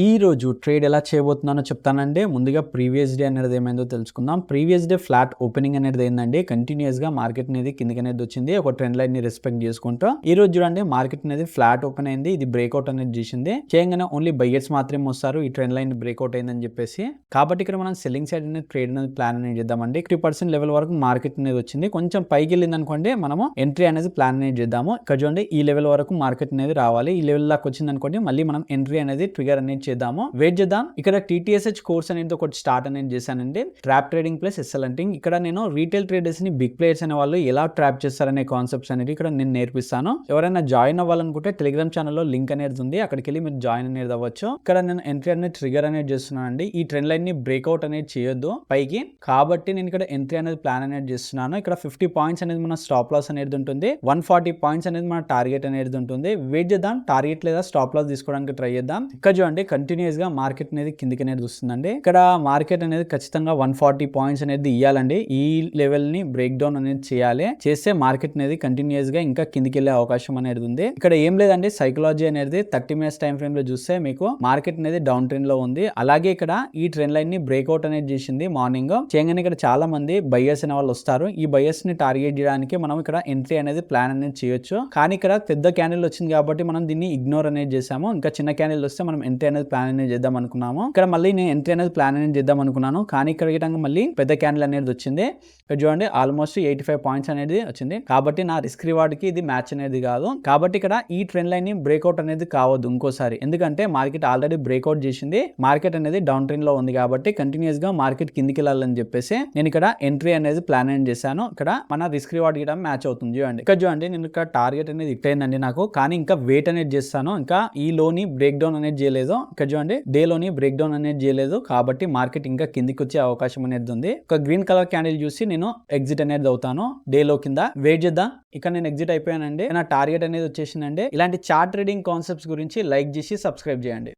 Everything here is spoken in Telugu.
ఈ రోజు ట్రేడ్ ఎలా చేయబోతున్నానో చెప్తానండి. ముందుగా ప్రీవియస్ డే అనేది ఏమైందో తెలుసుకుందాం. ప్రీవియస్ డే ఫ్లాట్ ఓపెనింగ్ అనేది ఏందండి, కంటిన్యూస్ గా మార్కెట్ అనేది కిందకి అనేది వచ్చింది, ఒక ట్రెండ్ లైన్ ని రెస్పెక్ట్ చేసుకుంటూ. ఈ రోజు చూడండి మార్కెట్ అనేది ఫ్లాట్ ఓపెన్ అయింది, ఇది బ్రేక్అవుట్ అనేది చేసింది. చేయగానే ఓన్లీ బయ్యర్స్ మాత్రమే వస్తారు ఈ ట్రెండ్ లైన్ బ్రేక్అవుట్ అయిందని చెప్పేసి. కాబట్టి ఇక్కడ మనం సెల్లింగ్ సైడ్ అనేది ట్రేడ్ అనేది ప్లాన్ అనేది చేద్దామండి. 50% లెవెల్ వరకు మార్కెట్ అనేది వచ్చింది, కొంచెం పైకి వెళ్ళింది అనుకోండి మనము ఎంట్రీ అనేది ప్లాన్ అనేది చేద్దాము. ఇక్కడ చూడండి ఈ లెవెల్ వరకు మార్కెట్ అనేది రావాలి, ఈ లెవెల్ దాకా వచ్చింది అనుకోండి మళ్ళీ మనం ఎంట్రీ అనేది ట్రిగర్ అనేది చేద్దాము. వెయిట్ చేద్దాం. ఇక్కడ TTSH కోర్స్ అనేది ఒకటి స్టార్ట్ అనేది చేశానండి, trap trading plus SL hunting. ఇక్కడ నేను రీటైల్ ట్రేడర్స్ ని బిగ్ ప్లేయర్స్ అనే వాళ్ళు ఎలా ట్రాప్ చేస్తారనే కాన్సెప్ట్స్ అనేది ఇక్కడ నేను నేర్పిస్తాను. ఎవరైనా జాయిన్ అవ్వాలనుకుంటే టెలిగ్రామ్ ఛానల్లో లింక్ అనేది ఉంది, అక్కడికి వెళ్ళి మీరు జాయిన్ అనేది అవ్వచ్చు. ఇక్కడ నేను ఎంట్రీ అనేది ట్రిగర్ అనేది చేస్తున్నానండి. ఈ ట్రెండ్ లైన్ ని బ్రేక్అవుట్ అనేది చేయొద్దు పైకి, కాబట్టి నేను ఇక్కడ ఎంట్రీ అనేది ప్లాన్ అనేది చేస్తున్నాను. ఇక్కడ 50 పాయింట్స్ అనేది మన స్టాప్ లాస్ అనేది ఉంటుంది, 140 పాయింట్స్ అనేది మన టార్గెట్ అనేది ఉంటుంది. వెయిట్ చేద్దాం, టార్గెట్ లేదా స్టాప్ లాస్ తీసుకోవడానికి ట్రై చేద్దాం. ఇక్కడ చూడండి కంటిన్యూస్ గా మార్కెట్ అనేది కిందికి అనేది వస్తుందండి. ఇక్కడ మార్కెట్ అనేది ఖచ్చితంగా 140 పాయింట్స్ అనేది ఇవ్వాలండి, ఈ లెవెల్ ని బ్రేక్ డౌన్ అనేది చేయాలి. చేస్తే మార్కెట్ అనేది కంటిన్యూస్ గా ఇంకా కిందికి వెళ్ళే అవకాశం అనేది ఉంది. ఇక్కడ ఏం లేదండి, సైకాలజీ అనేది 30 minutes టైం ఫ్రేమ్ లో చూస్తే మీకు మార్కెట్ అనేది డౌన్ ట్రెండ్ లో ఉంది. అలాగే ఇక్కడ ఈ ట్రెండ్ లైన్ ని బ్రేక్అవుట్ అనేది చేసింది మార్నింగ్. చేయగానే ఇక్కడ చాలా మంది బయ్యర్స్ అనే వాళ్ళు వస్తారు, ఈ బయ్యర్స్ ని టార్గెట్ చేయడానికి మనం ఇక్కడ ఎంట్రీ అనేది ప్లాన్ అనేది చేయొచ్చు. కానీ ఇక్కడ పెద్ద క్యాండిల్ వచ్చింది కాబట్టి మనం దీన్ని ఇగ్నోర్ అనేది చేసాము. ఇంకా చిన్న క్యాండిల్ వస్తే మనం ఎంట్రీ అనేది ప్లాన్ అనేది చేద్దాం అనుకున్నాము. ఇక్కడ మళ్ళీ నేను ఎంట్రీ అనేది ప్లాన్ అనేది చేద్దాం అనుకున్నాను, కానీ ఇక్కడ మళ్ళీ పెద్ద క్యాండిల్ అనేది వచ్చింది. ఇక్కడ చూడండి ఆల్మోస్ట్ 85 పాయింట్స్ అనేది వచ్చింది. కాబట్టి నా రిస్క్ రివార్డ్ కి ఇది మ్యాచ్ అనేది కాదు. కాబట్టి ఇక్కడ ఈ ట్రెండ్ లైన్ ని బ్రేక్అవుట్ అనేది కావద్దు ఇంకోసారి, ఎందుకంటే మార్కెట్ ఆల్రెడీ బ్రేక్అవుట్ చేసింది, మార్కెట్ అనేది డౌన్ ట్రెండ్ లో ఉంది. కాబట్టి కంటిన్యూస్ గా మార్కెట్ కిందికి వెళ్ళాలని చెప్పేసి నేను ఇక్కడ ఎంట్రీ అనేది ప్లాన్ అనేది చేశాను. ఇక్కడ మన రిస్క్ రివార్డ్ కూడా మ్యాచ్ అవుతుంది. చూడండి ఇక్కడ చూడండి నేను ఇక్కడ టార్గెట్ అనేది హిట్ అయిందండి నాకు, కానీ ఇంకా వెయిట్ అనేది చేస్తాను, ఇంకా ఈ లోని బ్రేక్ డౌన్ అనేది చేయలేదు. ఇక్కడ చూడండి డే లోని బ్రేక్ డౌన్ అనేది చేయలేదు, కాబట్టి మార్కెట్ ఇంకా కిందికి వచ్చే అవకాశం అనేది ఉంది. ఒక గ్రీన్ కలర్ క్యాండిల్ చూసి నేను ఎగ్జిట్ అనేది అవుతాను డే లో కింద. వెయిట్ చేద్దాం, ఇక్కడ నేను ఎగ్జిట్ అయిపోయానండి, నా టార్గెట్ అనేది వచ్చేసిందండి. ఇలాంటి చార్ట్ ట్రేడింగ్ కాన్సెప్ట్స్ గురించి లైక్ చేసి సబ్స్క్రైబ్ చేయండి.